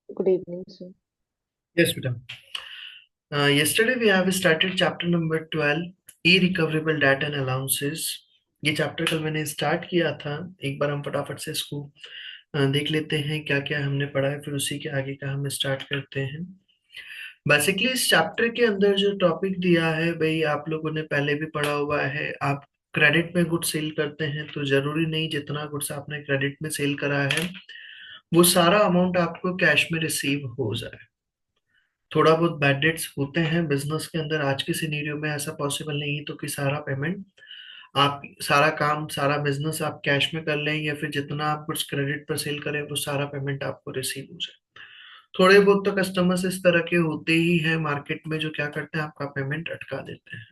Good evening, sir. Yes, madam. Yesterday we have started chapter number 12, E-recoverable debt and allowances. ये chapter कल मैंने start किया था। एक बार हम फटाफट से इसको देख लेते हैं क्या क्या हमने पढ़ा है, फिर उसी के आगे का हम स्टार्ट करते हैं। बेसिकली इस चैप्टर के अंदर जो टॉपिक दिया है भाई, आप लोगों ने पहले भी पढ़ा हुआ है। आप क्रेडिट में गुड सेल करते हैं तो जरूरी नहीं जितना गुड्स आपने क्रेडिट में सेल करा है वो सारा अमाउंट आपको कैश में रिसीव हो जाए। थोड़ा बहुत बैड डेट्स होते हैं बिजनेस के अंदर। आज के सिनेरियो में ऐसा पॉसिबल नहीं है तो कि सारा पेमेंट आप, सारा काम, सारा बिजनेस आप कैश में कर लें या फिर जितना आप कुछ क्रेडिट पर सेल करें वो सारा पेमेंट आपको रिसीव हो जाए। थोड़े बहुत तो कस्टमर्स इस तरह के होते ही हैं मार्केट में जो क्या करते हैं, आपका पेमेंट अटका देते हैं।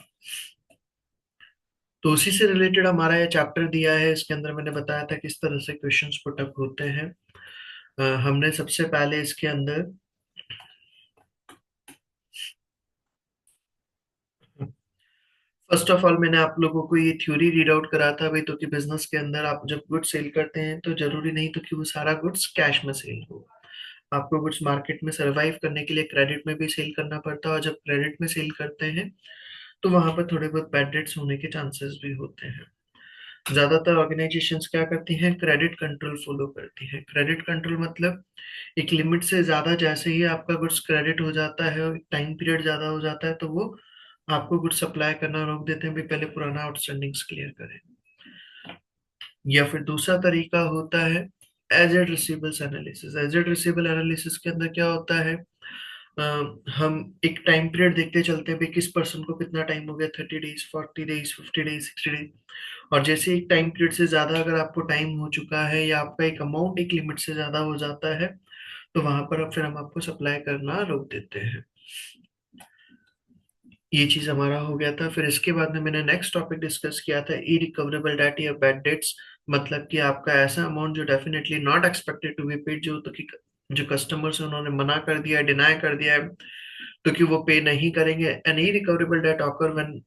तो उसी से रिलेटेड हमारा ये चैप्टर दिया है। इसके अंदर मैंने बताया था किस तरह से क्वेश्चंस पुटअप होते हैं। हमने सबसे पहले इसके अंदर फर्स्ट ऑफ ऑल मैंने आप लोगों को ये थ्योरी रीड आउट करा था भाई, तो कि बिजनेस के अंदर आप जब गुड्स सेल करते हैं तो जरूरी नहीं तो कि वो सारा गुड्स कैश में सेल हो। आपको गुड्स मार्केट में सरवाइव करने के लिए क्रेडिट में भी सेल करना पड़ता है, और जब क्रेडिट में सेल करते हैं तो वहां पर थोड़े बहुत बैड डेट्स होने के चांसेस भी होते हैं। ज्यादातर ऑर्गेनाइजेशंस क्या करती हैं, क्रेडिट कंट्रोल फॉलो करती हैं। क्रेडिट कंट्रोल मतलब एक लिमिट से ज्यादा जैसे ही आपका गुड्स क्रेडिट हो जाता है और टाइम पीरियड ज्यादा हो जाता है तो वो आपको गुड्स सप्लाई करना रोक देते हैं भी, पहले पुराना आउटस्टैंडिंग्स क्लियर करें। या फिर दूसरा तरीका होता है aged receivables analysis. Aged receivable analysis के अंदर क्या होता है, अ, हम एक टाइम पीरियड देखते चलते हैं भी किस पर्सन को कितना टाइम हो गया, 30 डेज, 40 डेज, 50 डेज, 60 डेज। और जैसे एक टाइम पीरियड से ज्यादा अगर आपको टाइम हो चुका है या आपका एक अमाउंट एक लिमिट से ज्यादा हो जाता है तो वहां पर अब फिर हम आपको सप्लाई करना रोक देते हैं। ये चीज हमारा हो गया था। फिर इसके बाद में मैंने नेक्स्ट टॉपिक डिस्कस किया था ई रिकवरेबल डेट या बैड डेट्स। मतलब कि आपका ऐसा अमाउंट जो definitely not expected to be paid, जो तो कि जो कस्टमर्स उन्होंने मना कर दिया है, डिनाई कर दिया है तो कि वो पे नहीं करेंगे। An irrecoverable debt occur when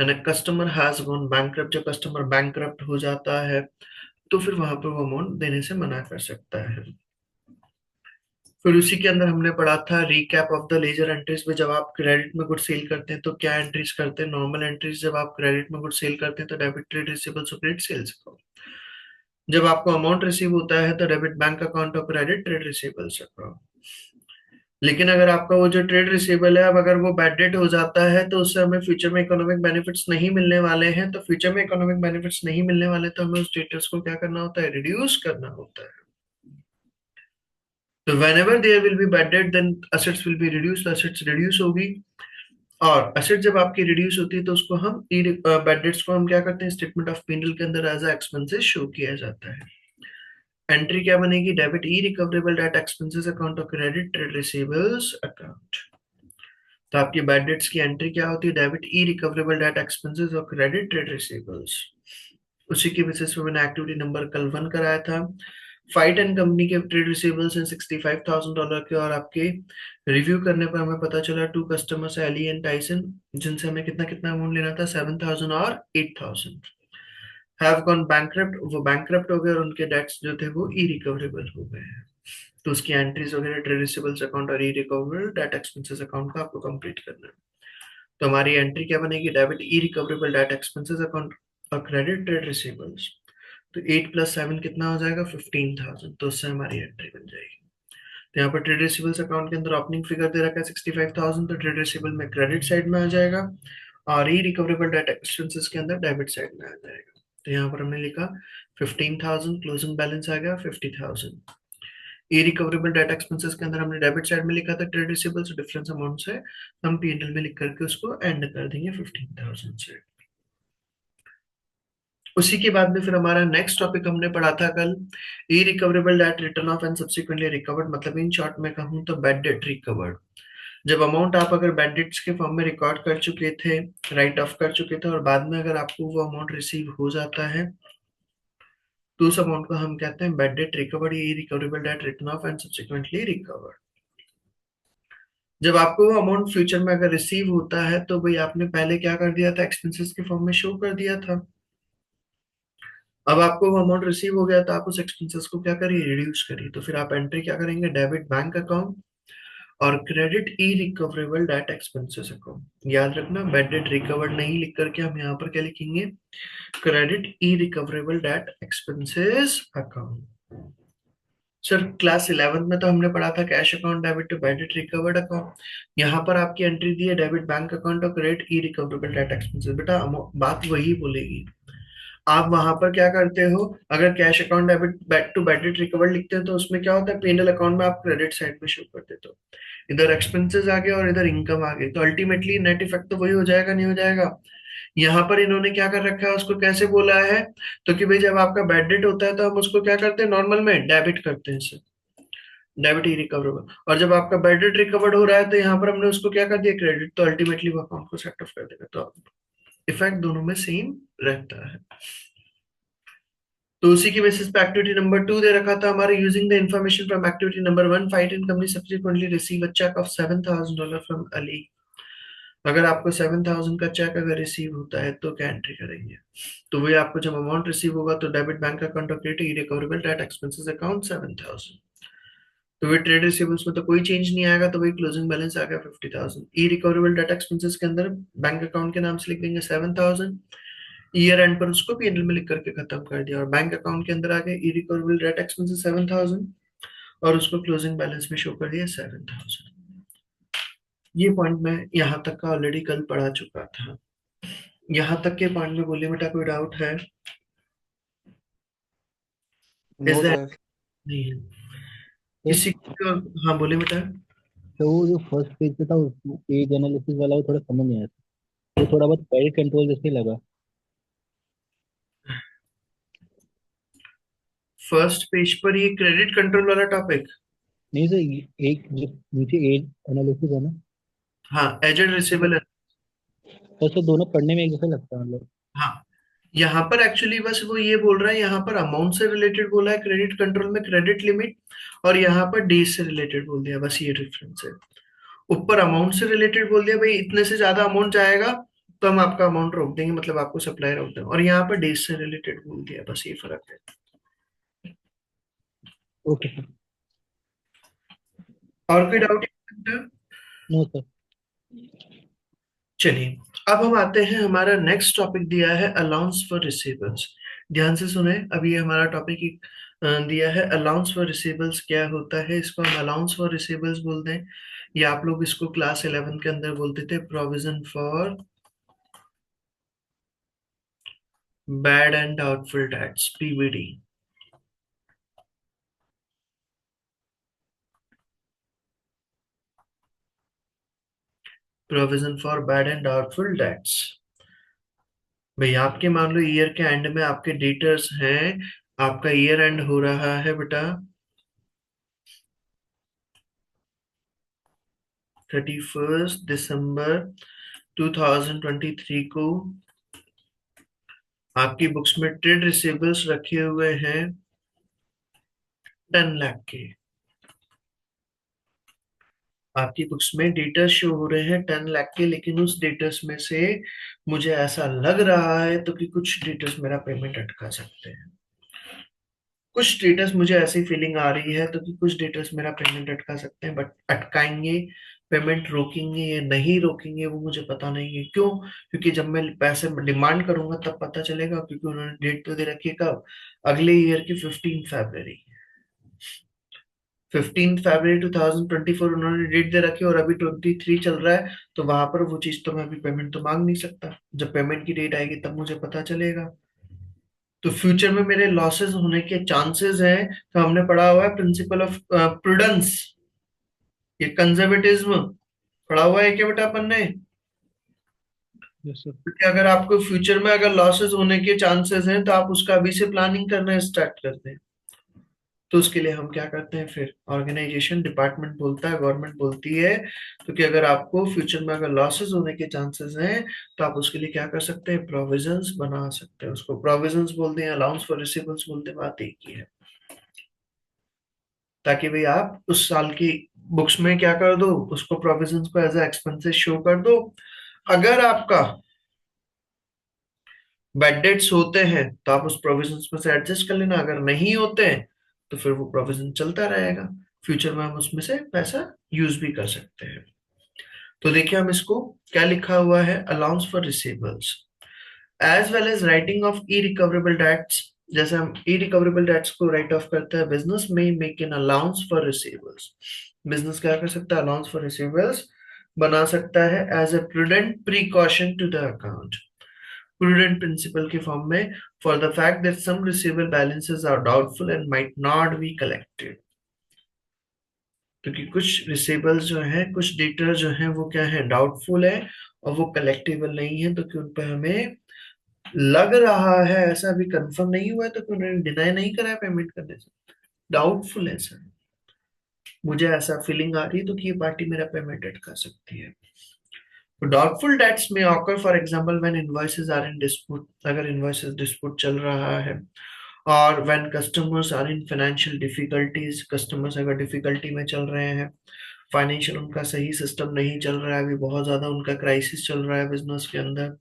an customer has gone bankrupt. जब कस्टमर बैंकरप्ट हो जाता है तो फिर वहां पर वो अमाउंट देने से मना कर सकता है। फिर उसी के अंदर हमने पढ़ा था recap of the ledger entries में। जब आप क्रेडिट में गुड सेल करते हैं तो क्या एंट्रीज करते हैं, नॉर्मल एंट्रीज। जब आप क्रेडिट में गुड सेल करते हैं तो डेबिट ट्रेड रिसीवेबल्स और क्रेडिट सेल्स अकाउंट। जब आपको अमाउंट रिसीव होता है तो डेबिट बैंक अकाउंट और क्रेडिट ट्रेड रिसीवेबल्स अकाउंट। लेकिन अगर आपका वो जो ट्रेड रिसीवेबल है, अब अगर वो बैड डेट हो जाता है तो उससे हमें फ्यूचर में इकोनॉमिक बेनिफिट्स नहीं मिलने वाले हैं। तो फ्यूचर में इकोनॉमिक बेनिफिट्स नहीं मिलने वाले तो हमें उस स्टेटस को क्या करना होता है, रिड्यूस करना होता है। तो whenever there will be bad debt then assets will be reduced, assets reduce होगी। और असेट जब आपकी रिड्यूस होती है तो उसको हम बैड डेट्स को हम क्या करते हैं, स्टेटमेंट ऑफ पीनल के अंदर एज एक्सपेंसेस शो किया जाता है। एंट्री क्या बनेगी, debit irrecoverable debt expenses account और क्रेडिट ट्रेड रिसीवेबल्स अकाउंट। तो आपकी बैड डेट्स की एंट्री क्या होती है, debit irrecoverable debt expenses और क्रेडिट ट्रेड रिसीवेबल्स। उसी के बेसिस पे मैंने एक्टिविटी नंबर कल 1 कराया था। फाइट एंड कंपनी के ट्रेड रिसीवेबल्स हैं $65,000 के, और आपके रिव्यू करने पर हमें पता चला two customers Ellie and Tyson, जिनसे हमें कितना कितना अमाउंट लेना था, 7,000 और 8,000, हैव गॉन बैंकरप्ट। वो बैंकरप्ट हो गए और उनके डेट्स जो थे वो ई रिकवरेबल हो गए हैं। तो उसकी एंट्रीज वगैरह ट्रेड रिसीवेबल्स अकाउंट और ई रिकवरेबल डेट एक्सपेंसेस अकाउंट का आपको कंप्लीट करना है। तो हमारी एंट्री क्या बनेगी, debit irrecoverable debt expenses account और क्रेडिट ट्रेड रिसीवेबल्स। तो 8 + 7 कितना हो जाएगा, 15,000। तो उससे हमारी एंट्री बन जाएगी। तो यहाँ पर ट्रेड रिसीवेबल्स अकाउंट के अंदर ओपनिंग फिगर दे रखा है 65,000, तो ट्रेड रिसीवेबल में क्रेडिट साइड में आ जाएगा और ई रिकवरेबल डेट एक्सपेंसेस के अंदर डेबिट साइड में आ जाएगा। तो यहाँ पर हमने लिखा 15,000, क्लोजिंग बैलेंस आ गया 50,000। ई रिकवरेबल डेट एक्सपेंसेस के अंदर हमने डेबिट साइड में लिखा था ट्रेड रिसीवेबल्स, डिफरेंस अमाउंट से हम पीएनएल में लिख करके उसको एंड कर देंगे 15,000 से। उसी के बाद में फिर हमारा नेक्स्ट टॉपिक हमने पढ़ा था कल, irrecoverable debt return off and subsequently recovered. मतलब इन शॉर्ट में कहूँ तो बैड डेट रिकवर्ड। जब अमाउंट आप अगर बैड डेट्स के फॉर्म में रिकॉर्ड कर चुके थे, राइट ऑफ कर चुके थे, और बाद में अगर आपको वो अमाउंट रिसीव हो जाता है तो उस अमाउंट को हम कहते हैं bad debt recovered, E recoverable debt return off and subsequently recovered. जब आपको वो अमाउंट फ्यूचर में अगर रिसीव होता है तो भाई आपने पहले क्या कर दिया था, एक्सपेंसेस के फॉर्म में शो कर दिया था। अब आपको वो अमाउंट रिसीव हो गया तो आप उस एक्सपेंसेस को क्या करिए, रिड्यूस करिए। तो फिर आप एंट्री क्या करेंगे, डेबिट बैंक अकाउंट और credit irrecoverable debt expenses account. याद रखना बैड डेट रिकवर्ड नहीं लिख करके हम यहाँ पर क्या लिखेंगे, credit irrecoverable debt expenses account. Sir class 11th में तो हमने पढ़ा था cash account debit to bad debt recovered account. यहाँ पर आपकी एंट्री दी है डेबिट बैंक अकाउंट और credit irrecoverable debt expenses. बेटा बात वही बोलेगी। आप वहां पर क्या करते हो, अगर cash account debit back to bad debt recovered लिखते हो तो उसमें क्या होता है, पीएनएल अकाउंट में आप क्रेडिट साइड में शो कर देते हो। इधर एक्सपेंसेस आ गए और इधर इनकम आ गई, तो अल्टीमेटली नेट इफेक्ट तो वही हो जाएगा, नहीं हो जाएगा। यहाँ पर इन्होंने क्या कर रखा है, उसको कैसे बोला है, तो कि भाई जब आपका बैड डेट होता है तो हम उसको क्या करते हैं, नॉर्मल में डेबिट करते हैं इसे, डेबिट ही रिकवरेबल। और जब आपका बैड डेट रिकवर्ड हो रहा है तो यहाँ पर हमने उसको क्या कर दिया, क्रेडिट, तो अल्टीमेटली वो अकाउंट को सेट ऑफ कर देगा। तो इफेक्ट दोनों में सेम रहता है। तो उसी की बेसिस पे एक्टिविटी नंबर 2 दे रखा था हमारे, using the information from activity number 1 fight and company subsequently receive a cheque of $7,000 from Ali. अगर आपको 7,000 का चेक अगर रिसीव होता है तो क्या एंट्री करेंगे, तो वही आपको जब अमाउंट रिसीव होगा तो डेबिट बैंक अकाउंट और credit recoverable debt expenses account 7,000। तो वही ट्रेड रिसीवेबल्स में तो कोई चेंज नहीं आएगा, तो वही क्लोजिंग बैलेंस आ गया 50,000। ई रिकवरेबल डेट एक्सपेंसेस के अंदर बैंक अकाउंट के नाम से लिख देंगे 7,000, ईयर एंड पर उसको पीएनएल में लिख करके खत्म कर दिया। और बैंक अकाउंट के अंदर आ गए ई रिकवरेबल डेट एक्सपेंसेस 7,000 और उसको क्लोजिंग बैलेंस में शो कर दिया 7,000। ये पॉइंट मैं यहाँ तक का ऑलरेडी कल पढ़ा चुका था। यहाँ तक के पॉइंट में बोलिए बेटा, कोई डाउट है? Is know that? सर। नहीं है सर किसी को? हाँ बोलिए बेटा। तो वो जो फर्स्ट पेज पे था पेज एनालिसिस वाला, वो थोड़ा समझ नहीं आया था। वो थोड़ा बहुत क्रेडिट कंट्रोल जैसे लगा। फर्स्ट पेज पर ये क्रेडिट कंट्रोल वाला टॉपिक? नहीं सर, एक जो नीचे एज एनालिसिस है ना, हाँ, एजेड रिसीवेबल। तो सर दोनों पढ़ने में एक जैसा लगता है मतलब। हाँ, यहाँ पर एक्चुअली बस वो ये बोल रहा है, यहाँ पर अमाउंट से रिलेटेड बोला है क्रेडिट कंट्रोल में, क्रेडिट लिमिट, और यहाँ पर डेज से रिलेटेड बोल दिया, बस ये डिफरेंस है। ऊपर अमाउंट से रिलेटेड बोल दिया, भाई इतने से ज्यादा अमाउंट जाएगा तो हम आपका अमाउंट रोक देंगे, मतलब आपको सप्लाई रोक देंगे, और यहाँ पर डेज से रिलेटेड बोल दिया, बस ये फर्क है। Okay sir. और कोई डाउट? No sir. चलिए, अब हम आते हैं, हमारा नेक्स्ट टॉपिक दिया है अलाउंस फॉर रिसीवेबल्स। ध्यान से सुने, अभी ये हमारा टॉपिक दिया है अलाउंस फॉर रिसीवेबल्स। क्या होता है, इसको हम अलाउंस फॉर रिसीवेबल्स बोलते हैं, या आप लोग इसको क्लास 11 के अंदर बोलते थे provision for bad and doubtful debts, PBD. Provision for bad and doubtful debts. भाई आपके मान लो ईयर के एंड में आपके डेटर्स हैं, आपका ईयर एंड हो रहा है बेटा 31 दिसंबर 2023 को। आपकी बुक्स में ट्रेड रिसीवेबल्स रखे हुए हैं 10 लाख के। आपकी बुक्स में डेटर्स शो हो रहे हैं 10 लाख के, लेकिन उस डेटर्स में से मुझे ऐसा लग रहा है तो कि कुछ डेटर्स मेरा पेमेंट अटका सकते हैं। कुछ डेटर्स मुझे ऐसी फीलिंग आ रही है तो कि कुछ डेटर्स मेरा पेमेंट अटका सकते हैं, बट अटकाएंगे, पेमेंट रोकेंगे या नहीं रोकेंगे वो मुझे पता नहीं है। क्यों? क्योंकि जब मैं पैसे डिमांड करूंगा तब पता चलेगा, क्योंकि उन्होंने डेट तो दे रखी है कब, अगले ईयर की 15 फरवरी। 15 फरवरी 2024 उन्होंने डेट दे रखी है, और अभी 23 चल रहा है, तो वहां पर वो चीज तो मैं अभी पेमेंट तो मांग नहीं सकता। जब पेमेंट की डेट आएगी तब मुझे पता चलेगा। तो फ्यूचर में मेरे लॉसेस होने के चांसेस हैं, तो हमने पढ़ा हुआ है प्रिंसिपल ऑफ प्रूडेंस, ये कंजर्वेटिज्म पढ़ा हुआ है क्या बेटा अपन ने? Yes sir. क्योंकि अगर आपको फ्यूचर में अगर लॉसेस होने के चांसेस हैं तो आप उसका अभी से प्लानिंग करना स्टार्ट कर दें। तो उसके लिए हम क्या करते हैं, फिर ऑर्गेनाइजेशन डिपार्टमेंट बोलता है, गवर्नमेंट बोलती है, तो कि अगर आपको फ्यूचर में अगर लॉसेस होने के चांसेस हैं तो आप उसके लिए क्या कर सकते हैं, प्रोविजंस बना सकते हैं। उसको प्रोविजंस बोलते हैं, अलाउंस फॉर रिसीवेबल्स बोलते हैं, बात एक ही है। ताकि भाई आप उस साल की बुक्स में क्या कर दो, उसको प्रोविजंस को एज ए एक्सपेंसेस शो कर दो। अगर आपका बैड डेट्स होते हैं तो आप उस प्रोविजंस में से एडजस्ट कर लेना, अगर नहीं होते हैं तो फिर वो प्रोविजन चलता रहेगा, फ्यूचर में हम उसमें से पैसा यूज भी कर सकते हैं। तो देखिए हम इसको क्या लिखा हुआ है, allowance for receivables as well as writing off irrecoverable debts. जैसे हम ई रिकवरेबल डेट्स को राइट ऑफ करते हैं, बिजनेस में make an allowance for receivables. Business क्या कर सकता है, अलाउंस फॉर रिसीवेबल्स बना सकता है as a prudent precaution to the account, prudent principle के फॉर्म में, for the fact that some receivable balances are doubtful and might not be collected. क्योंकि कुछ रिसीवेबल्स जो हैं, कुछ डेटर जो हैं वो क्या है, डाउटफुल है और वो कलेक्टेबल नहीं है, तो कि उन पर हमें लग रहा है, ऐसा अभी कंफर्म नहीं हुआ है तो कि उन्होंने डिनाई नहीं करा है पेमेंट करने से, डाउटफुल है सर, मुझे ऐसा फीलिंग आ रही है तो कि ये पार्टी मेरा पेमेंट अटका सकती है। तो डाउटफुल डेट्स में occur for example when invoices are in dispute, अगर इनवॉइसेस डिस्प्यूट चल रहा है, और when customers are in financial difficulties, customers अगर डिफिकल्टी में चल रहे हैं, फाइनेंशियल उनका सही सिस्टम नहीं चल रहा है, अभी बहुत ज्यादा उनका क्राइसिस चल रहा है बिजनेस के अंदर,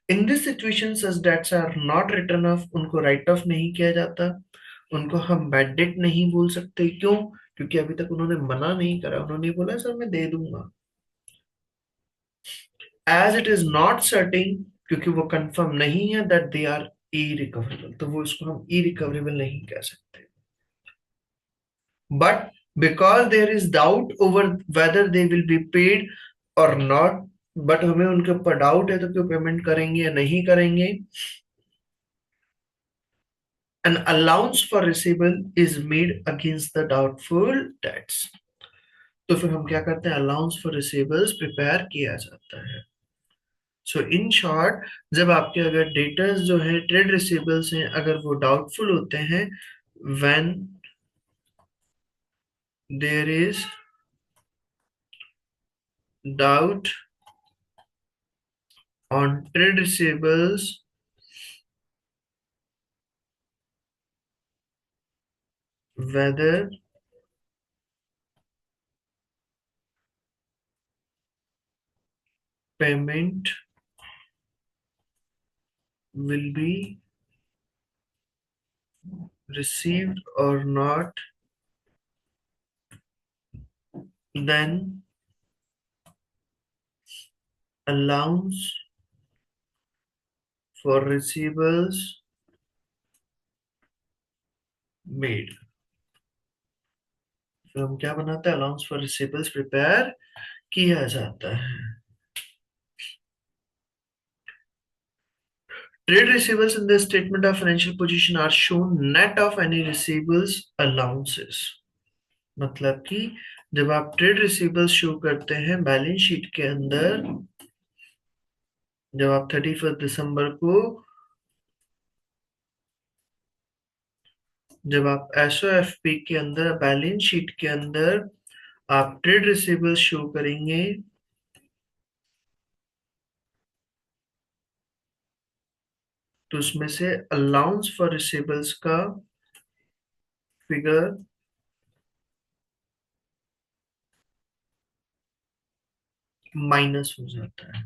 in this situation such debts are not written off, उनको राइट ऑफ नहीं किया जाता, उनको हम बैड डेट नहीं बोल सकते। क्यों? क्योंकि अभी तक उन्होंने मना नहीं करा, उन्होंने बोला सर मैं दे दूंगा। As it is not certain, क्योंकि वो कंफर्म नहीं है that they are irrecoverable, तो वो इसको हम ई रिकवरेबल नहीं कह सकते। But because there is doubt over whether they will be paid और नॉट, बट हमें उनके ऊपर डाउट है तो क्यों पेमेंट करेंगे या नहीं करेंगे, an allowance for receivable is made against the doubtful debts। तो फिर हम क्या करते हैं, अलाउंस फॉर रिसीवेबल्स प्रिपेयर किया जाता है। सो इन शॉर्ट, जब आपके अगर डेटर्स जो है ट्रेड रिसीवेबल्स हैं, अगर वो डाउटफुल होते हैं, when there is doubt on trade receivables whether payment will be received or not, then allowance for receivables made। फिर हम क्या बनाते हैं, अलाउंस फॉर रिसीवेबल्स प्रिपेयर किया जाता है। Trade receivables in the statement of financial position are shown net of any receivables allowances. मतलब कि जब आप ट्रेड रिसीवेबल्स शो करते हैं बैलेंस शीट के अंदर, जब आप 31 दिसंबर को, जब आप एसओएफपी के अंदर बैलेंस शीट के अंदर आप ट्रेड रिसीवेबल्स शो करेंगे, तो उसमें से अलाउंस फॉर रिसीवेबल्स का फिगर माइनस हो जाता है।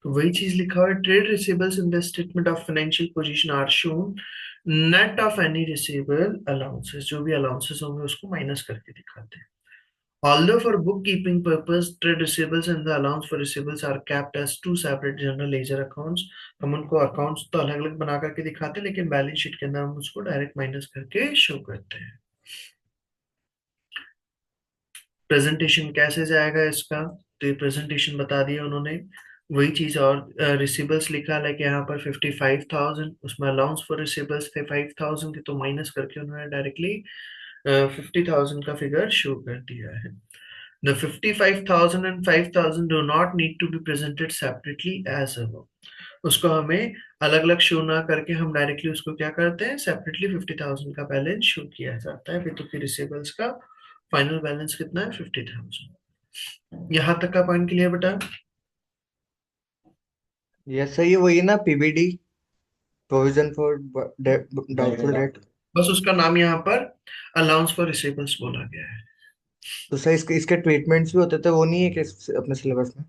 तो वही चीज लिखा हुआ है, trade receivables in the statement of financial position are shown net of any receivable allowances, जो भी अलाउंसेस होंगे उसको माइनस करके दिखाते हैं। Although for bookkeeping purpose, trade receivables and the allowance for receivables are kept as two separate general ledger accounts, हम उनको accounts तो अलग अलग बना करके दिखाते हैं, लेकिन बैलेंस शीट के अंदर हम उसको डायरेक्ट माइनस करके शो करते हैं। प्रेजेंटेशन कैसे जाएगा इसका, तो ये प्रेजेंटेशन बता दिया उन्होंने, वही चीज, और रिसीवेबल्स लिखा है कि यहाँ पर 55,000, उसमें अलाउंस फॉर रिसीवेबल्स थे 5,000 के, तो माइनस करके उन्होंने डायरेक्टली 50,000 का फिगर शो कर दिया है। The 55,000 and 5,000 do not need to be presented separately as above। उसको हमें अलग अलग शो ना करके हम डायरेक्टली उसको क्या करते हैं, सेपरेटली 50,000 का बैलेंस शो किया जाता है। तो फिर रिसीवेबल्स का फाइनल बैलेंस कितना है, 50,000। यहाँ तक का पॉइंट क्लियर बेटा? यस सर, ये वही ना PBD, provision for doubtful debt. बस उसका नाम यहाँ पर अलाउंस फॉर रिसीवेबल्स बोला गया है। तो सर इसके इसके ट्रीटमेंट्स भी होते थे, वो नहीं है कि अपने सिलेबस में?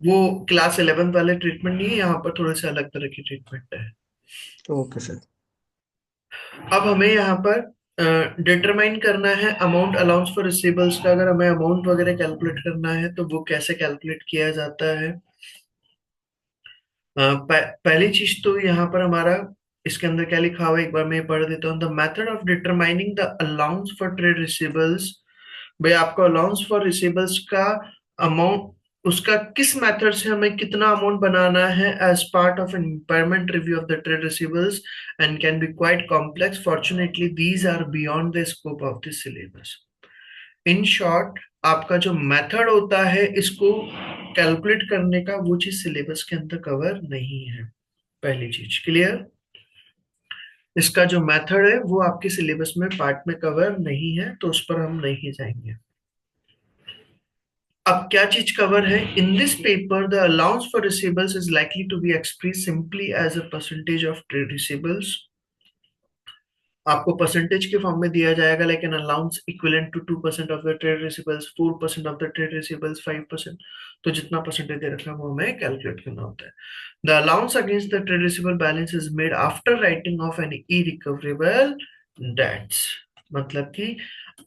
वो क्लास 11 वाले ट्रीटमेंट नहीं है, यहाँ पर थोड़े से अलग तरह की ट्रीटमेंट है। Okay sir. अब हमें यहाँ पर डिटरमाइन करना है अमाउंट अलाउंस फॉर रिसीवेबल्स का। अगर हमें अमाउंट वगैरह कैलकुलेट करना है तो वो कैसे कैलकुलेट किया जाता है। पहली चीज तो यहाँ पर हमारा इसके अंदर क्या लिखा हुआ है, एक बार मैं पढ़ देता हूँ। The method of determining the allowance for trade receivables. भाई आपको अलाउंस फॉर रिसीवेबल्स का अमाउंट, उसका किस मेथड से हमें कितना अमाउंट बनाना है as part of an impairment review of the trade receivables and can be quite complex. Fortunately these are beyond the scope of this syllabus. In short, आपका जो मेथड होता है इसको कैलकुलेट करने का, वो चीज सिलेबस के अंदर कवर नहीं है। पहली चीज क्लियर। इसका जो मेथड है वो आपके सिलेबस में पार्ट में कवर नहीं है, तो उस पर हम नहीं जाएंगे। अब क्या चीज कवर है in this paper. The allowance for receivables is likely to be express simply as a percentage of trade receivables. आपको परसेंटेज के फॉर्म में दिया जाएगा, like an allowance equivalent to 2% of the trade receivables, 4% of the trade receivables, 5%। तो जितना percentage दे रखा है वो हमें कैलकुलेट करना होता है। The allowance against the trade receivable balance is made after writing off an irrecoverable debts. मतलब कि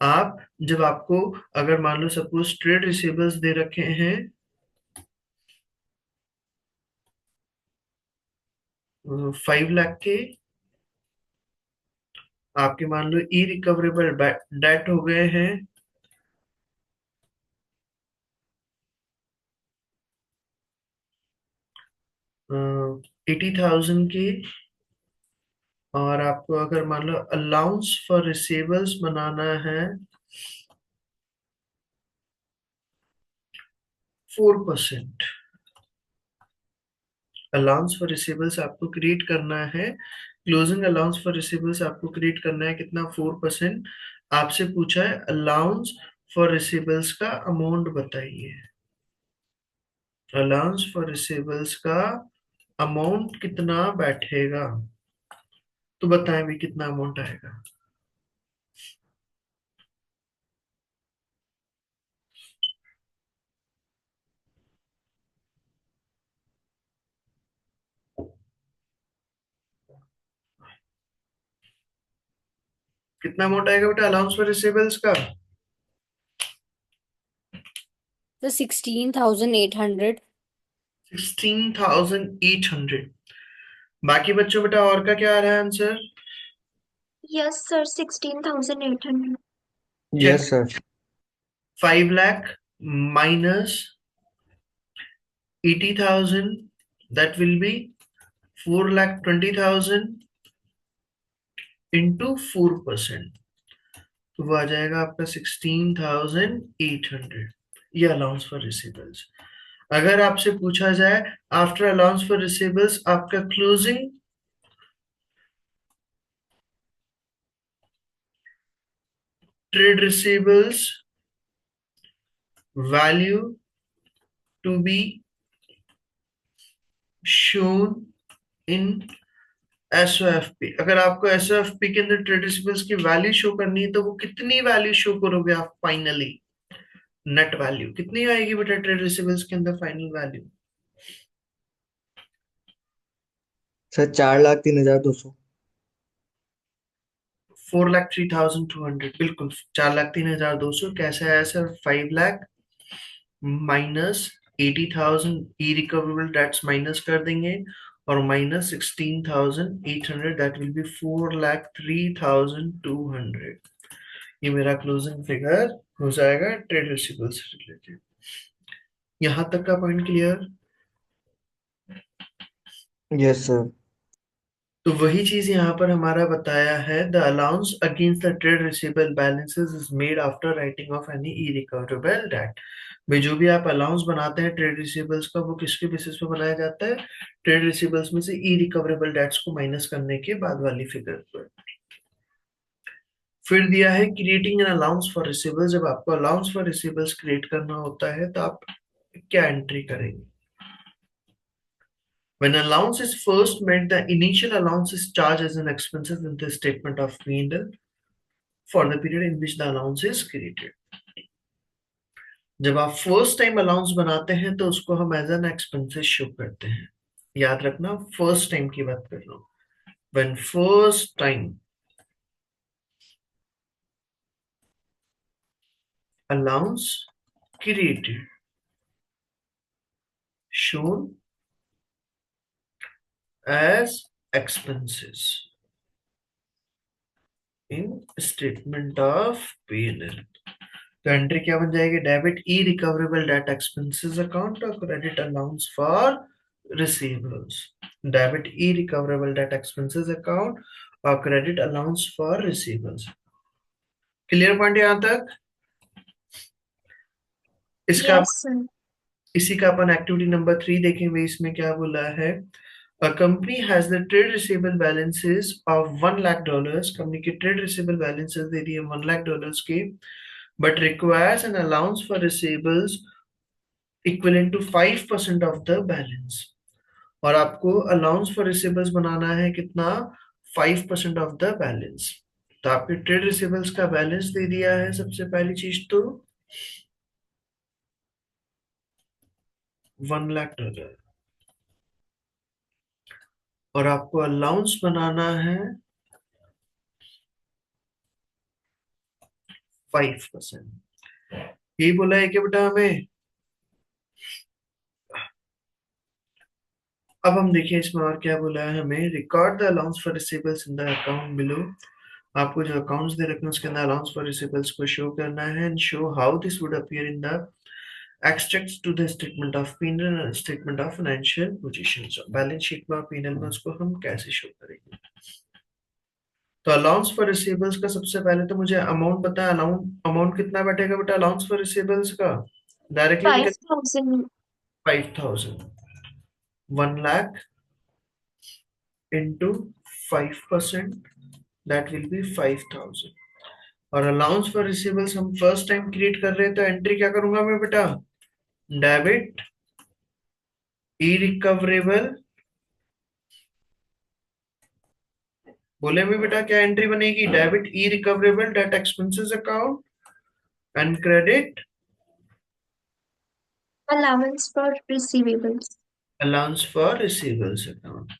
आप जब आपको, अगर मान लो सपोज ट्रेड रिसीवेबल्स दे रखे हैं 5 लाख के, आपके मान लो इरिकवरेबल डेट हो गए हैं 80,000 की, और आपको अगर मान लो अलाउंस फॉर रिसीवेबल्स बनाना है 4%। अलाउंस फॉर रिसीवेबल्स आपको क्रिएट करना है, क्लोजिंग अलाउंस फॉर रिसीवेबल्स आपको क्रिएट करना है कितना, 4%। आपसे पूछा है अलाउंस फॉर रिसीवेबल्स का अमाउंट बताइए। अलाउंस फॉर रिसीवेबल्स का अमाउंट कितना बैठेगा, तो बताएं भी कितना अमाउंट आएगा। कितना अमाउंट आएगा बेटा अलाउंस फॉर रिसीवेबल्स का? The 16,800. 16,800। बाकी बच्चों बेटा और का क्या आ रहा है answer? Yes, sir, 16,800. Yes sir. 5 lakh minus 80,000, that will be 4,20,000 into 4%, तो वो आ जाएगा आपका 16,800। ये अलाउंस फॉर रिसीवेबल्स। अगर आपसे पूछा जाए आफ्टर अलाउंस फॉर रिसीवेबल्स आपका closing trade receivables value to be shown in SOFP, अगर आपको एसओएफपी के अंदर ट्रेड रिसीवेबल्स की वैल्यू शो करनी है तो वो कितनी वैल्यू शो करोगे आप फाइनली? नेट वैल्यू कितनी आएगी बेटा ट्रेड रिसीवेबल्स के अंदर फाइनल वैल्यू? सर 4,03,200। 4,03,200, बिल्कुल 4,03,200। कैसे आया सर? 5 लाख माइनस 80,000 ई रिकवरेबल डेट्स माइनस कर देंगे, और माइनस 16,800, दैट विल बी 4,03,200। ये मेरा क्लोजिंग फिगर हो जाएगा ट्रेड रिसीवेबल्स से रिलेटेड। यहां तक का पॉइंट क्लियर? Yes sir. तो वही चीज यहाँ पर हमारा बताया है, the allowance against the trade receivable balances is made after writing of any E recoverable debt. भाई जो भी आप अलाउंस बनाते हैं ट्रेड रिसीवेबल्स का, वो किसके बेसिस पे बनाया जाता है? ट्रेड रिसीवेबल्स में से ई रिकवरेबल डेट्स को माइनस करने के बाद वाली फिगर पर। फिर दिया है creating an allowance for receivables. जब आपको अलाउंस फॉर रिसीवेबल्स क्रिएट करना होता है तो आप क्या एंट्री करेंगे? When allowance is first made, the initial allowance is charged as an expenses in the statement of P&L for the period in which the allowance is created. जब आप first time allowance बनाते हैं तो उसको हम as an expenses show करते हैं। याद रखना, फर्स्ट टाइम की बात कर रहा हूं। When first time allowance created shown as expenses in statement of P&L। तो एंट्री क्या बन जाएगी? Debit irrecoverable debt expenses account और credit allowance for receivables. Debit irrecoverable debt expenses account और credit allowance for receivables. Clear point यहां तक? इसका Yes, sir. इसी का अपन एक्टिविटी नंबर 3 देखेंगे। इसमें क्या बोला है? A company has the trade receivable balances of $1 lakh। Company की ट्रेड रिसीवेबल बैलेंसेस दे दी है $1 lakh की, but requires an allowance for receivables equivalent to 5% of the balance। और आपको अलाउंस फॉर रिसीवेबल्स बनाना है कितना? 5% ऑफ द बैलेंस। तो आपके trade receivables का बैलेंस दे दिया है सबसे पहली चीज तो $1 lakh, और आपको अलाउंस बनाना है 5%। यही बोला है कि बेटा हमें। अब हम देखिए इसमें और क्या बोला है हमें। Record the allowance for receivables in the account below. आपको जो अकाउंट्स दे रखे हैं उसके अंदर अलाउंस फॉर रिसीवेबल्स को शो करना है, and show how this would appear in the extracts to the statement of P&L and statement of financial positions. Balance sheet में और P&L में उसको हम कैसे शो करेंगे? तो अलाउंस फॉर रिसीवेबल्स का सबसे पहले तो मुझे अमाउंट बताया। अमाउंट कितना बैठेगा बेटा अलाउंस फॉर रिसीवेबल्स का? डायरेक्टली निकल 5,000. 5,000। 1 lakh into 5%, that will be 5,000। और अलाउंस फॉर रिसीवेबल्स हम फर्स्ट टाइम क्रिएट कर रहे हैं तो एंट्री क्या करूंगा मैं बेटा? डेबिट ई रिकवरेबल। बोले भी बेटा क्या एंट्री बनेगी? Debit irrecoverable debt expenses account and credit Allowance for receivables. allowance for receivables account,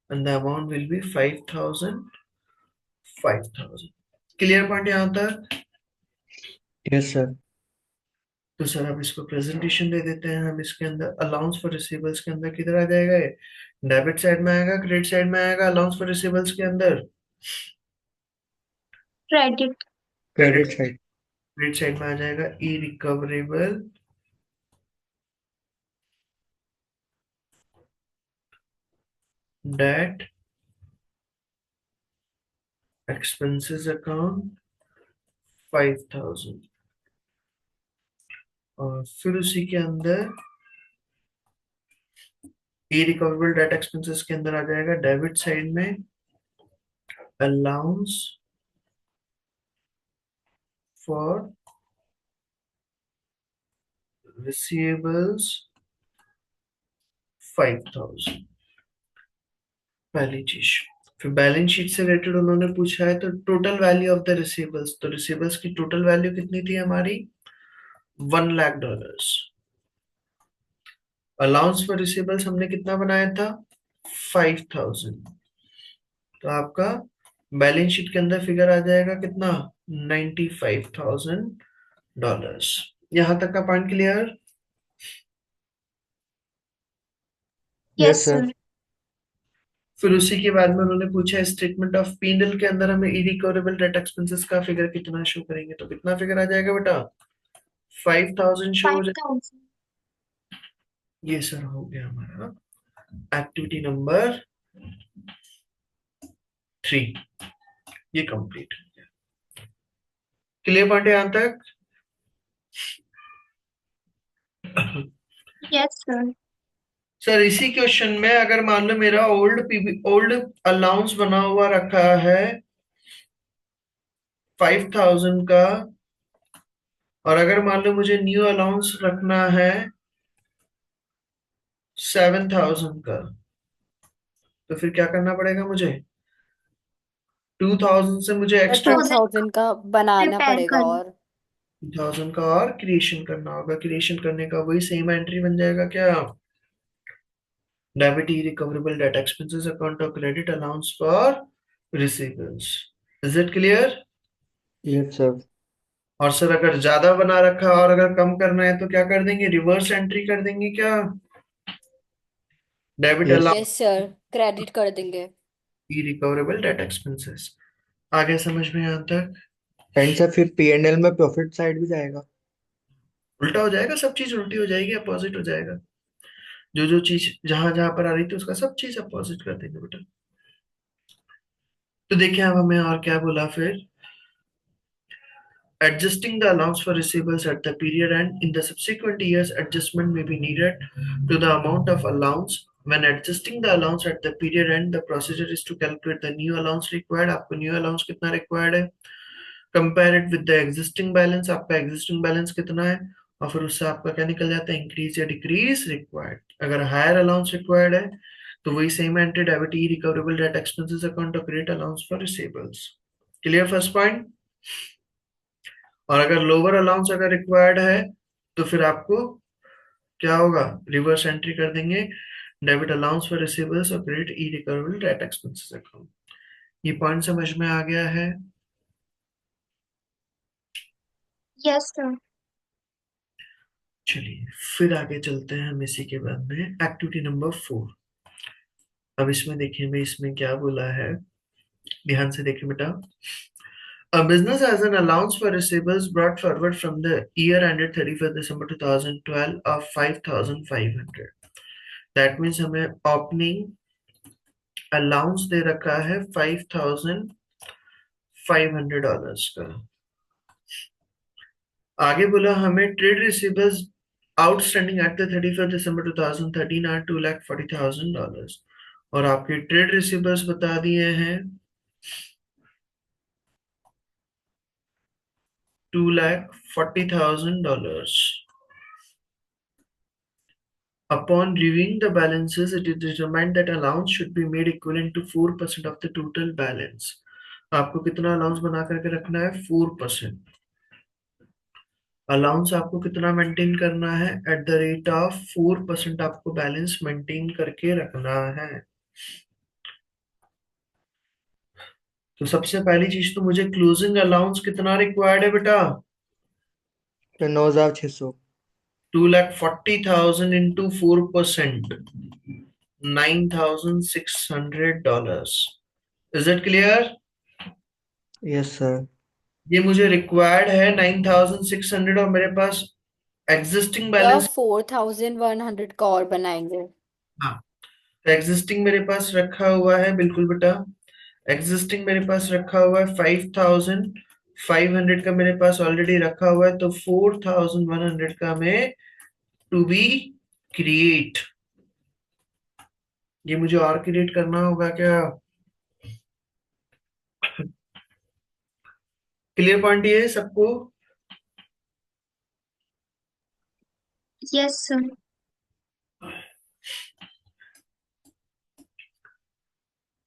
and the amount will be 5,000। 5,000 clear point यहां तक? Yes sir. तो सर अब इसको प्रेजेंटेशन दे देते हैं हम। इसके अंदर अलाउंस फॉर रिसीवेबल्स के अंदर किधर आ जाएगा? ये डेबिट साइड में आएगा, क्रेडिट साइड में आएगा? अलाउंस फॉर रिसीवेबल्स के अंदर Credit. Credit side. Credit side में आ जाएगा ई रिकवरेबल डेट एक्सपेंसेस अकाउंट 5,000। और फिर उसी के अंदर ई रिकवरेबल डेट एक्सपेंसेस के अंदर आ जाएगा डेबिट साइड में अलाउंस फॉर रिसीवेबल्स 5,000। पहली चीज। फिर बैलेंस शीट से रिलेटेड उन्होंने पूछा है तो total value of the receivables. तो रिसीवेबल्स की टोटल वैल्यू कितनी थी हमारी? $1 lakh। अलाउंस फॉर रिसीवेबल्स हमने कितना बनाया था? 5,000। तो आपका बैलेंस शीट के अंदर फिगर आ जाएगा कितना? $95,000। यहां तक का point clear? Yes, yes sir. sir. फिर उसी के बाद में उन्होंने पूछा स्टेटमेंट ऑफ P&L के अंदर हमें ई रिकवरेबल डेट एक्सपेंसेस का फिगर कितना शो करेंगे? तो कितना फिगर आ जाएगा बेटा? 5,000 शो हो जाएगा। 5,000. ये सर हो गया हमारा एक्टिविटी नंबर 3। ये कंप्लीट हो गया। क्लियर पॉइंट है यहां तक? Yes, sir. सर इसी क्वेश्चन में अगर मान लो मेरा ओल्ड अलाउंस बना हुआ रखा है 5,000 का, और अगर मान लो मुझे न्यू अलाउंस रखना है 7,000 का, तो फिर क्या करना पड़ेगा मुझे? 2,000 से मुझे एक्स्ट्रा 2,000 2,000 का बनाना prepare पड़ेगा कर. और 2000 का और क्रिएशन करना होगा। क्रिएशन करने का वही सेम एंट्री बन जाएगा क्या? Debit irrecoverable debt expenses account और credit allowance for receivables. Is it clear? Yes sir. और सर अगर ज्यादा बना रखा है और अगर कम करना है तो क्या कर देंगे? रिवर्स एंट्री कर देंगे क्या? Debit yes. Allowance yes sir, credit कर देंगे। ई रिकवरेबल डेट एक्सपेंसेस। आगे समझ में यहाँ तक? एंड सर फिर P&L में प्रॉफिट साइड भी जाएगा। उल्टा हो जाएगा, सब चीज उल्टी हो जाएगी, अपोजिट हो जाएगा। जो जो चीज जहां जहां पर आ रही थी उसका सब चीज अपोजिट कर देंगे बेटा। तो देखिए अब हमें और क्या बोला फिर। Adjusting the allowance for receivables at the period end, in the subsequent years, adjustment may be needed to the amount of allowance. When adjusting the allowance at the period end, the procedure is to calculate the new allowance required. आपको new allowance कितना required है? Compare it with the existing balance. आपका existing balance कितना है? और फिर उससे आपका क्या निकल जाता है? Increase या decrease required. अगर higher allowance required है तो वही same entry debit e recoverable debt expenses account or create allowance for receivables. Clear first point? और अगर लोअर अलाउंस अगर रिक्वायर्ड है तो फिर आपको क्या होगा? रिवर्स एंट्री कर देंगे। डेबिट अलाउंस फॉर रिसीवेबल्स और credit irrecoverable debt expenses account. ये पॉइंट समझ में आ गया है? Yes, sir. चलिए फिर आगे चलते हैं हम इसी के बाद में एक्टिविटी नंबर 4। अब इसमें देखिए मैं इसमें क्या बोला है, ध्यान से देखिए बेटा। A business has an allowance for receivables brought forward from the year ended 31st December 2012 of 5,500. That means हमें ओपनिंग अलाउंस दे रखा है $5,500 का। आगे बोला हमें trade receivables outstanding at the 31st December 2013 are $240,000 और आपके ट्रेड रिसीवेबल्स बता दिए हैं $240,000। Upon reviewing the balances, it is determined that allowance should be made equivalent to 4% of the total balance. आपको कितना अलाउंस बना करके रखना है? 4%। अलाउंस आपको कितना मेंटेन करना है? एट द रेट ऑफ 4% आपको बैलेंस मेंटेन करके रखना है। तो सबसे पहली चीज तो मुझे क्लोजिंग अलाउंस कितना रिक्वायर्ड है बेटा? तो 9,600। 2,40,000 into 4%, $9,600। Is it clear? Yes sir. ये मुझे रिक्वायर्ड है 9,600 और मेरे पास एग्जिस्टिंग या बैलेंस। 4,100 का और बनाएंगे। हाँ, तो एग्जिस्टिंग मेरे पास रखा हुआ है, बिल्कुल बेटा। एग्जिस्टिंग मेरे पास रखा हुआ है 5,500 का मेरे पास ऑलरेडी रखा हुआ है, तो 4,100 का मैं टू बी क्रिएट। ये मुझे और क्रिएट करना होगा क्या? क्लियर पॉइंट ये है सबको? Yes, sir.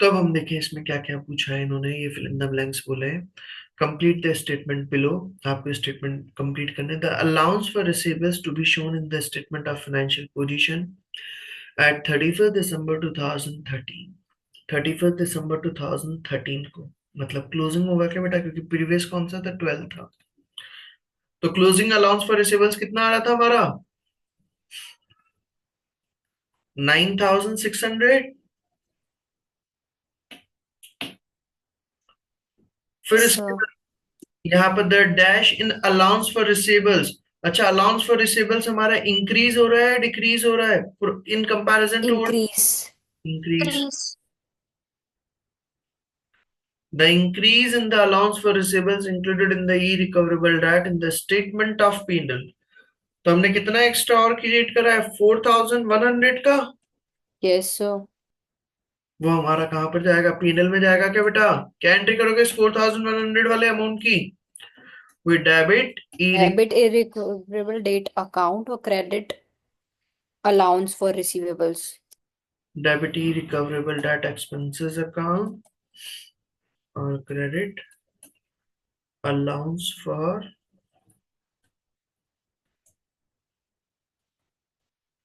तो अब हम देखें इसमें क्या क्या पूछा है इन्होंने। ये फिल इन द ब्लैंक्स बोले हैं। Complete the statement below. आपको स्टेटमेंट कंप्लीट करने। The allowance for receivables to be shown in the statement of financial position at 31st December 2013। 31st December 2013 को मतलब क्लोजिंग होगा क्या बेटा? क्योंकि प्रीवियस कौन सा था? 12 था। तो क्लोजिंग अलाउंस फॉर रिसीवेबल्स कितना आ रहा था हमारा? 9,600। फिर यस इसके सर। बाद यहाँ पर the dash in allowance for receivables. अच्छा, अलाउंस फॉर रिसीवेबल्स हमारा इंक्रीज हो रहा है डिक्रीज हो रहा है in comparison to? Increase. Increase. Please. The increase in the allowance for receivables included in the e-recoverable debt in the statement of P&L। तो हमने कितना एक्स्ट्रा और क्रिएट करा है? 4,100 का। Yes sir. वो हमारा कहां पर जाएगा? P&L में जाएगा क्या बेटा? क्या एंट्री करोगे इस 4,100 वाले अमाउंट की? We debit debit irrecoverable debt account और credit allowance for receivables. Debit irrecoverable debt expenses account और credit allowance for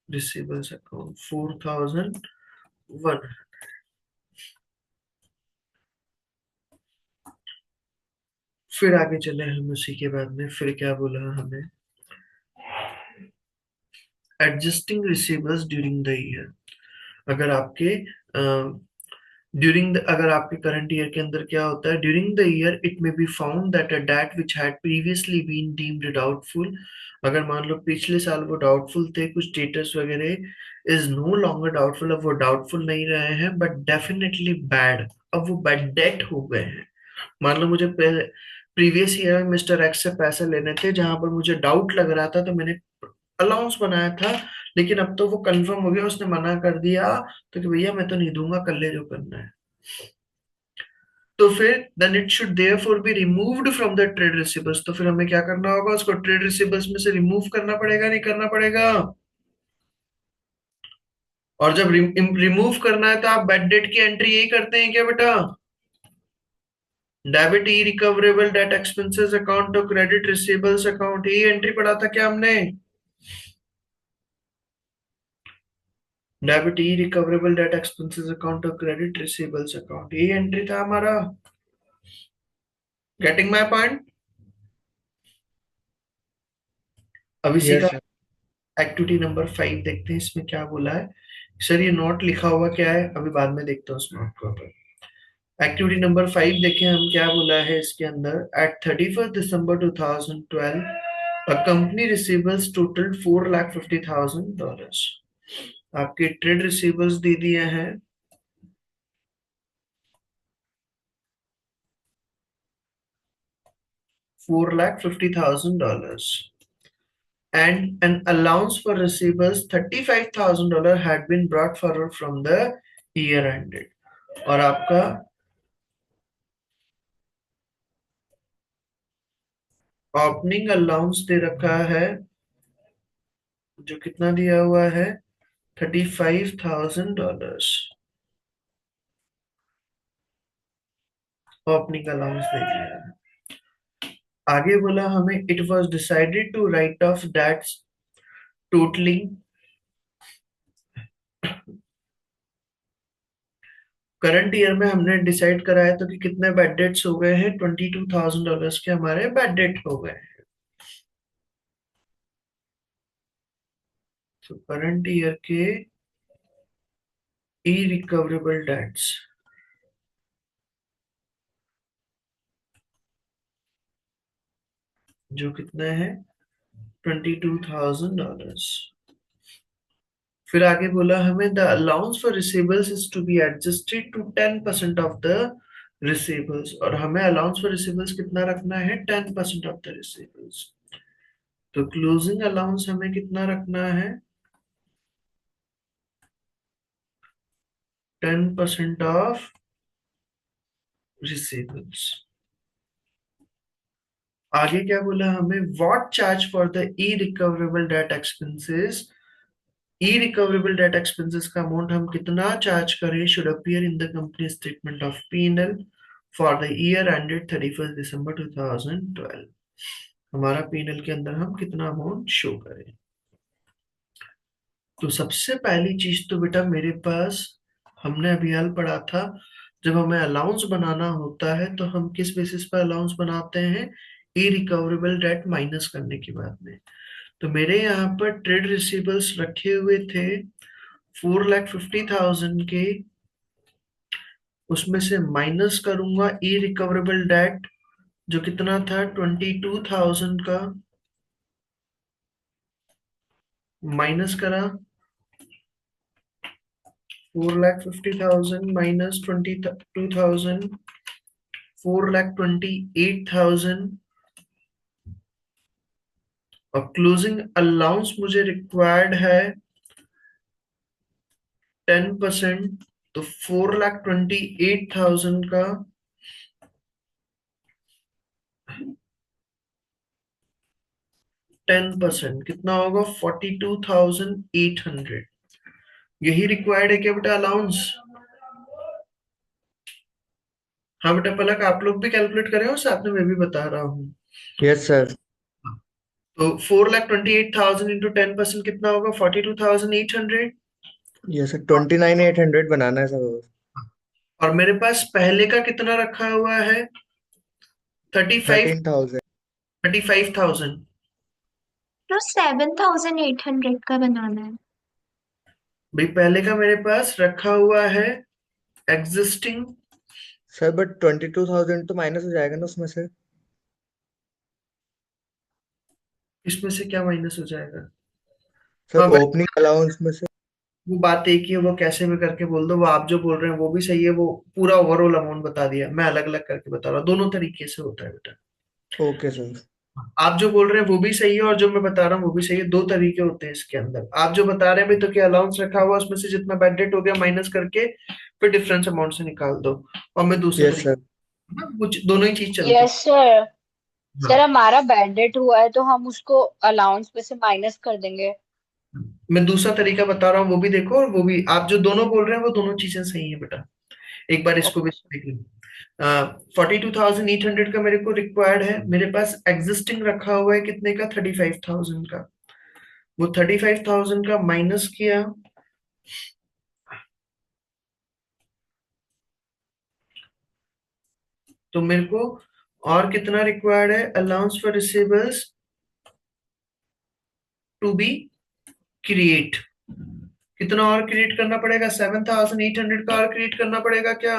receivables account 4,100। फिर आगे चले हम उसी के बाद में, फिर क्या बोला हमें, adjusting receivables during the year. अगर आपके अगर आपके करंट ईयर के अंदर क्या होता है, during the year it may be found that a debt which had previously been deemed doubtful. अगर मान लो पिछले साल वो डाउटफुल थे, कुछ स्टेटस वगैरह इज नो लॉन्गर डाउटफुल, अब वो डाउटफुल नहीं रहे हैं बट डेफिनेटली बैड, अब वो बैड डेट हो गए हैं। मान लो मुझे प्रीवियस ईयर में मिस्टर एक्स से पैसे लेने थे, जहां पर मुझे डाउट लग रहा था तो मैंने अलाउंस बनाया था, लेकिन अब तो वो कंफर्म हो गया, उसने मना कर दिया तो कि भैया मैं तो नहीं दूंगा, कर ले जो करना है। तो फिर then it should therefore be removed from the trade receivables. तो फिर हमें क्या करना होगा, उसको ट्रेड रिसीवेबल्स में से रिमूव करना पड़ेगा, नहीं करना पड़ेगा? और जब रिमूव करना है तो आप बैड डेट की एंट्री यही करते हैं क्या बेटा? Debit irrecoverable debt expenses account और क्रेडिट रिसीवेबल्स अकाउंट, यही एंट्री पढ़ा था क्या हमने? Debit irrecoverable debt expenses account और क्रेडिट रिसीवेबल्स अकाउंट, यही एंट्री था हमारा। Getting my point? अब इसी का यस सर। एक्टिविटी नंबर 5 देखते हैं, इसमें क्या बोला है। सर ये नोट लिखा हुआ क्या है, अभी बाद में देखता हूँ उस नोट को। एक्टिविटी नंबर 5 देखें हम क्या बोला है इसके अंदर। At 31 December 2012 a company receivables totaled $450,000। आपके ट्रेड रिसीवेबल्स दे दिए हैं $450,000 and an allowance for receivables $35,000 had been brought forward from the year ended। और आपका ओपनिंग अलाउंस दे रखा है, जो कितना दिया हुआ है, $35,000 ओपनिंग अलाउंस दे दिया है। आगे बोला हमें it was decided to write off debts totalling, current year में हमने डिसाइड कराया तो कि कितने बैड डेट्स हो गए हैं, $22,000 के हमारे बैड डेट हो गए हैं। तो करंट ईयर के ई रिकवरेबल डेट्स जो कितना है, $22,000। फिर आगे बोला हमें the allowance for receivables is to be adjusted to 10% of the receivables, और हमें अलाउंस फॉर रिसीवेबल्स कितना रखना है, 10% ऑफ द रिसीवेबल्स। तो क्लोजिंग अलाउंस हमें कितना रखना है, 10% ऑफ रिसीवेबल्स। आगे क्या बोला हमें, what charge for the E recoverable debt expenses, E recoverable debt expenses का अमाउंट हम कितना चार्ज करें, should appear in the company statement of P&L for the year ended 31 December 2012। हमारा P&L के अंदर हम कितना अमाउंट शो करें। तो सबसे पहली चीज तो बेटा मेरे पास, हमने अभी हाल पढ़ा था, जब हमें अलाउंस बनाना होता है तो हम किस बेसिस पर अलाउंस बनाते हैं, ई रिकवरेबल डेट माइनस करने के बाद में। तो मेरे यहाँ पर ट्रेड रिसीवेबल्स रखे हुए थे 4,50,000 के, उसमें से माइनस करूंगा ई रिकवरेबल डेट जो कितना था 22,000 का, माइनस करा 4,50,000 माइनस 22,000, 4,28,000। और क्लोजिंग अलाउंस मुझे रिक्वायर्ड है 10%, तो 4,28,000 का 10% कितना होगा, 42,800। यही रिक्वायर्ड है क्या बेटा अलाउंस? हाँ बेटा पलक, आप लोग भी कैलकुलेट करें और साथ में मैं भी बता रहा हूँ। Yes sir. तो 4,28,000 इंटू 10% कितना होगा? 42,800। यस सर, 29,800 बनाना है सर। और मेरे पास पहले का कितना रखा हुआ है? 35 13,000। 35,000। तो 7,800 का बनाना है। भाई पहले का मेरे पास रखा हुआ है एग्जिस्टिंग। सर बट 22,000 तो माइनस हो जाएगा ना उसमें से। इसमें से क्या माइनस हो जाएगा? सर हाँ भाई, ओपनिंग अलाउंस में से। वो बात एक ही है, वो कैसे भी करके बोल दो। वो आप जो बोल रहे हैं वो भी सही है, वो पूरा ओवरऑल अमाउंट बता दिया। मैं अलग अलग करके बता रहा हूँ, दोनों तरीके से होता है बेटा। Okay sir. आप जो बोल रहे हैं वो भी सही है और जो मैं बता रहा हूँ वो भी सही है। दो तरीके होते हैं इसके अंदर। आप जो बता रहे हैं भाई, तो क्या अलाउंस रखा हुआ उसमें से जितना बैड डेट हो गया माइनस करके फिर डिफरेंस अमाउंट से निकाल दो। और मैं दूसरे यस तरीके, सर। हाँ, कुछ दोनों ही चीज चलती यस सर। है। सर हाँ, हमारा बैड डेट हुआ है तो हम उसको अलाउंस में से माइनस कर देंगे। मैं दूसरा तरीका बता रहा हूँ, वो भी देखो। और वो भी, आप जो दोनों बोल रहे हैं वो दोनों चीजें सही है बेटा। एक बार इसको भी ओके देख लो। 42,800 का मेरे को रिक्वायर्ड है। मेरे पास एग्जिस्टिंग रखा हुआ है कितने का? 35,000 का। वो 35,000 का माइनस किया तो मेरे को और कितना रिक्वायर्ड है? Allowance for receivables to be create. कितना और क्रिएट करना पड़ेगा? 7,800 का और क्रिएट करना पड़ेगा क्या?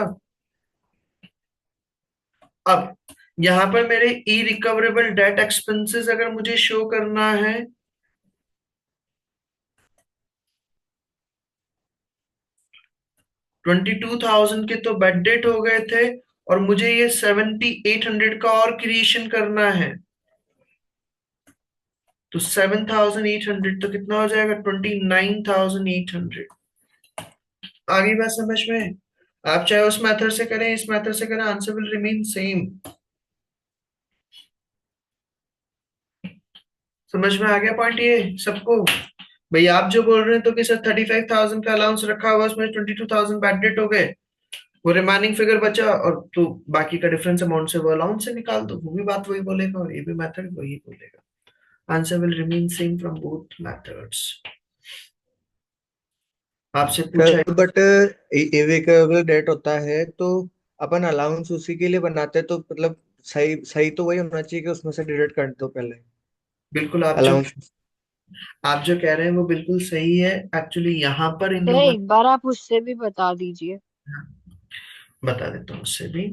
अब यहां पर मेरे ई रिकवरेबल डेट एक्सपेंसेस अगर मुझे शो करना है, 22,000 के तो बैड डेट हो गए थे, और मुझे ये 7,800 का और क्रिएशन करना है। तो 7,800 तो कितना हो जाएगा? 29,800। आगे बात समझ में? आप चाहे उस मेथड से करें, इस मेथड से करें, आंसर विल रिमेन सेम। समझ में आ गया पॉइंट ये सबको? भाई आप जो बोल रहे हैं तो कि सर 35,000 का अलाउंस रखा हुआ, उसमें 22,000 बैड डेट हो गए, वो रिमाइनिंग फिगर बचा, और तो बाकी का डिफरेंस अमाउंट से वो अलाउंस से निकाल दो। वो भी बात वही बोलेगा और ये भी मेथड वही बोलेगा। Answer will remain same from both methods. आपसे पूछा है। सर बट इरेकरेबल डेट होता है तो अपन अलाउंस उसी के लिए बनाते हैं, तो मतलब सही सही तो वही होना चाहिए कि उसमें से डिडक्ट कर दो पहले बिल्कुल, अलाउंस। आप जो कह रहे हैं वो बिल्कुल सही है। एक्चुअली यहाँ पर इन सर लोगों एक बार आप उससे भी बता दीजिए। ने, बता देता हूँ उससे भी।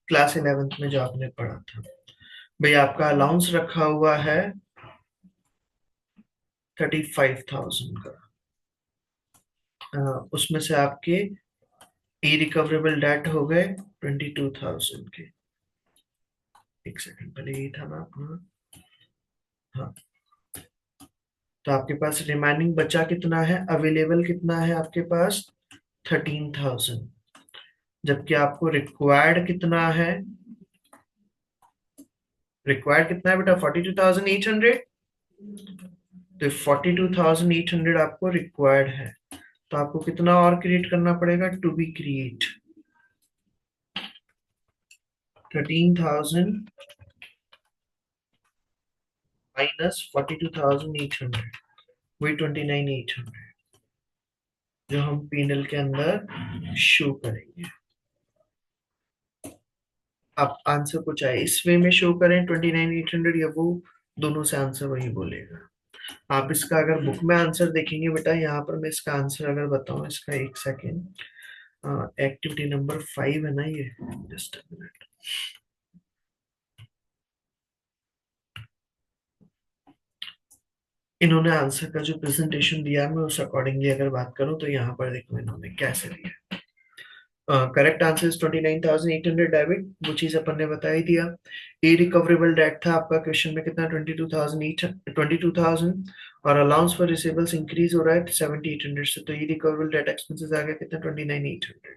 क्लास 11th में जो आपने पढ़ा था, भाई आपका अलाउंस रखा हुआ है 35,000 का। उसमें से आपके ई रिकवरेबल डेट हो गए 22,000 के। एक सेकंड, पहले यही था ना अपना। हाँ, तो आपके पास रिमाइनिंग बचा कितना है? अवेलेबल कितना है आपके पास? 13,000। जबकि आपको रिक्वायर्ड कितना है? रिक्वायर्ड कितना है बेटा? 42,800। तो 42,800 आपको रिक्वायर्ड है, तो आपको कितना और क्रिएट करना पड़ेगा? टू बी क्रिएट 13,000 माइनस 42,800, वही 29,800 जो हम पीएनएल के अंदर शो करेंगे। आप आंसर को चाहे इस वे में शो करें 29,800, या वो, दोनों से आंसर वही बोलेगा। आप इसका अगर बुक में आंसर देखेंगे बेटा, यहाँ पर मैं इसका आंसर अगर बताऊं, इसका एक सेकेंड। एक्टिविटी नंबर 5 है ना ये, जस्ट मिनट। इन्होंने आंसर का जो प्रेजेंटेशन दिया है, मैं उस अकॉर्डिंगली अगर बात करूं तो यहाँ पर देखो इन्होंने कैसे दिया। करेक्ट आंसर इज 29,800 डेबिट, वो चीज अपन ने बता ही दिया। ए रिकवरेबल डेट था आपका क्वेश्चन में कितना? 22,000। और अलाउंस फॉर रिसीवेबल्स इंक्रीज हो रहा है 7,800 से, तो ई रिकवरेबल डेट एक्सपेंसेस आ गया कितना? 29,800।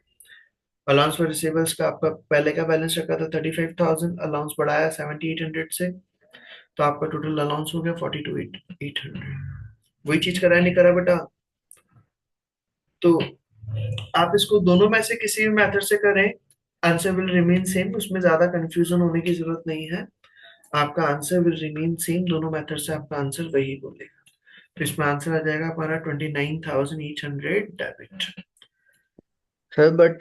अलाउंस फॉर रिसीवेबल्स का आपका पहले का बैलेंस रखा था 35,000, अलाउंस बढ़ाया 7,800 से, तो आपका टोटल अलाउंस हो गया 42,800। वही चीज करा नहीं करा बेटा? तो आप इसको दोनों में से किसी भी मेथड से करें, आंसर विल रिमेन सेम, उसमें ज्यादा कंफ्यूजन होने की जरूरत नहीं है। आपका आंसर विल रिमेन सेम, दोनों मेथड से आपका आंसर वही बोलेगा। तो इसमें आंसर आ जाएगा हमारा 29,800 डेबिट। सर बट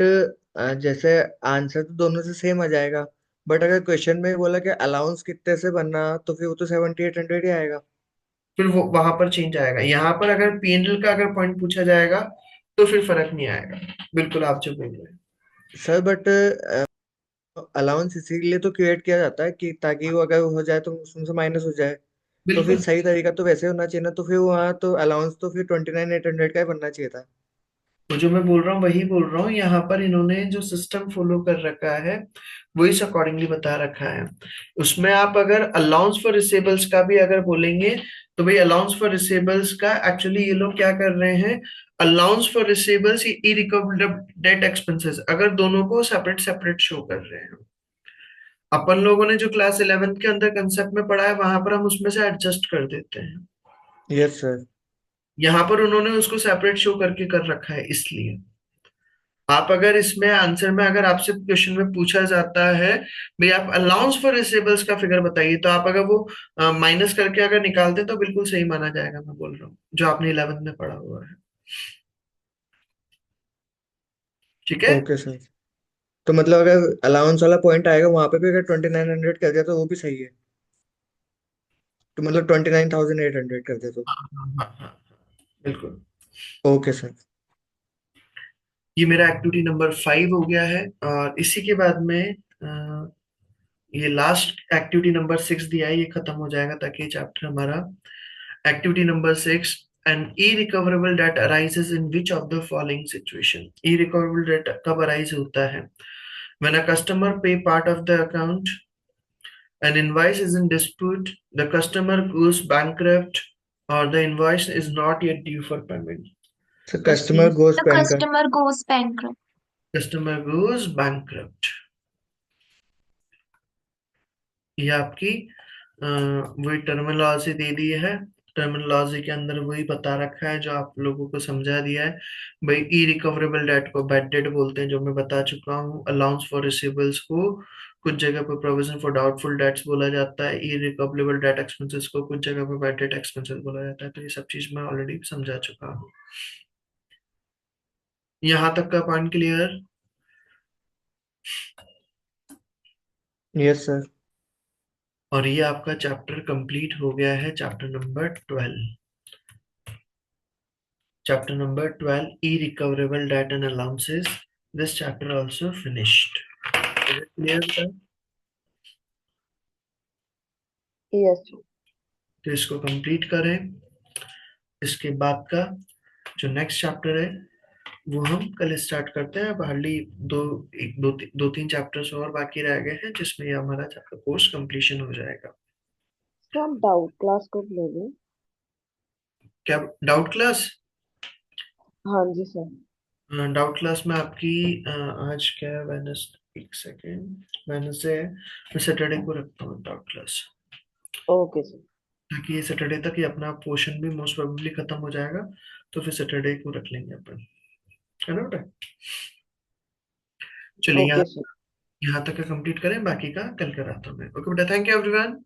जैसे आंसर तो दोनों से सेम आ जाएगा, बट अगर क्वेश्चन में बोला कि अलाउंस कितने से बनना, तो फिर वो तो 7800 ही आएगा। फिर वो वहां पर चेंज आएगा। यहाँ पर अगर पीएनएल का अगर पॉइंट पूछा जाएगा तो फिर फर्क नहीं आएगा। बिल्कुल आप जो बोल रहे हैं। सर बट अलाउंस इसीलिए तो क्रिएट किया जाता है कि ताकि वो अगर हो जाए तो उसमें से माइनस हो जाए। तो फिर बिल्कुल, सही तरीका तो वैसे होना चाहिए ना, तो फिर वहाँ तो अलाउंस तो फिर 29,800 का ही बनना चाहिए था। वो जो मैं बोल रहा हूँ वही बोल रहा हूँ। यहाँ पर इन्होंने जो सिस्टम फॉलो कर रखा है वो इस अकॉर्डिंगली बता रखा है। उसमें आप अगर अलाउंस फॉर रिसेबल्स का भी अगर बोलेंगे तो भाई अलाउंस फॉर रिसेबल्स का एक्चुअली ये लोग क्या कर रहे हैं, allowance for receivables irrecoverable debt expenses, अगर दोनों को सेपरेट सेपरेट शो कर रहे हैं। अपन लोगों ने जो क्लास 11th के अंदर कंसेप्ट में पढ़ा है वहां पर हम उसमें से एडजस्ट कर देते हैं। Yes sir. यहाँ पर उन्होंने उसको सेपरेट शो करके कर रखा है, इसलिए आप अगर इसमें आंसर में अगर आपसे क्वेश्चन में पूछा जाता है भाई आप अलाउंस फॉर रिसेबल्स का फिगर बताइए, तो आप अगर वो माइनस करके अगर निकालते तो बिल्कुल सही माना जाएगा। मैं बोल रहा हूँ जो आपने 11th में पढ़ा हुआ है। ठीक है। Okay sir. तो मतलब अगर अलाउंस वाला पॉइंट आएगा वहां पे भी अगर 2900 कर दिया तो वो भी सही है, तो मतलब 29,800 कर दिया तो। हाँ हाँ हाँ हाँ, बिल्कुल। Okay sir. ये मेरा एक्टिविटी नंबर 5 हो गया है। और इसी के बाद में ये लास्ट एक्टिविटी नंबर 6 दिया है, ये खत्म हो जाएगा ताकि ये चैप्टर हमारा। Activity number 6, an irrecoverable debt arises in which of the following situation? Irrecoverable debt कब arise होता है? When a customer pay part of the account, an invoice is in dispute, the customer goes bankrupt, or the invoice is not yet due for payment. Sir First customer is goes The bank. customer goes bankrupt. customer goes bankrupt। ये आपकी वही terminology दे दी है। Terminology के अंदर वही बता रखा है जो आप लोगों को समझा दिया है। भाई ई रिकवरेबल डेट को बैड डेट बोलते हैं, जो मैं बता चुका हूँ। अलाउंस फॉर रिसीवेबल्स को कुछ जगह पर प्रोविजन फॉर डाउटफुल डेट्स बोला जाता है। ई रिकवरेबल डेट एक्सपेंसेस को कुछ जगह पर बैड डेट एक्सपेंसेस बोला जाता है। तो ये सब चीज मैं ऑलरेडी समझा चुका हूँ। यहाँ तक का पॉइंट क्लियर? Yes sir. और ये आपका चैप्टर कंप्लीट हो गया है, chapter number 12। Chapter number 12, Irrecoverable Debt and Allowances. This chapter also finished. Is it clear, sir? Yes तो इसको कंप्लीट करें। इसके बाद का जो नेक्स्ट चैप्टर है वो हम कल स्टार्ट करते हैं। अब हार्डली दो तीन चैप्टर्स और बाकी रह गए हैं जिसमें ये हमारा चैप्टर कोर्स कंप्लीशन हो जाएगा। सर, आप डाउट क्लास कब लोगे? क्या डाउट क्लास? हाँ जी सर। डाउट क्लास में आपकी आज क्या है, वेडनेसडे, एक सेकेंड, वेडनेसडे है। मैं सैटरडे को रखता हूँ डाउट क्लास, ओके सर। ताकि ये सैटरडे तक ये अपना पोर्शन भी मोस्ट प्रोबेबली खत्म हो जाएगा। तो फिर सैटरडे को रख लेंगे अपन, है ना बेटा? चलिए ओके यहाँ सर। यहाँ तक का कंप्लीट करें, बाकी का कल कराता हूँ मैं। ओके बेटा, थैंक यू एवरीवन।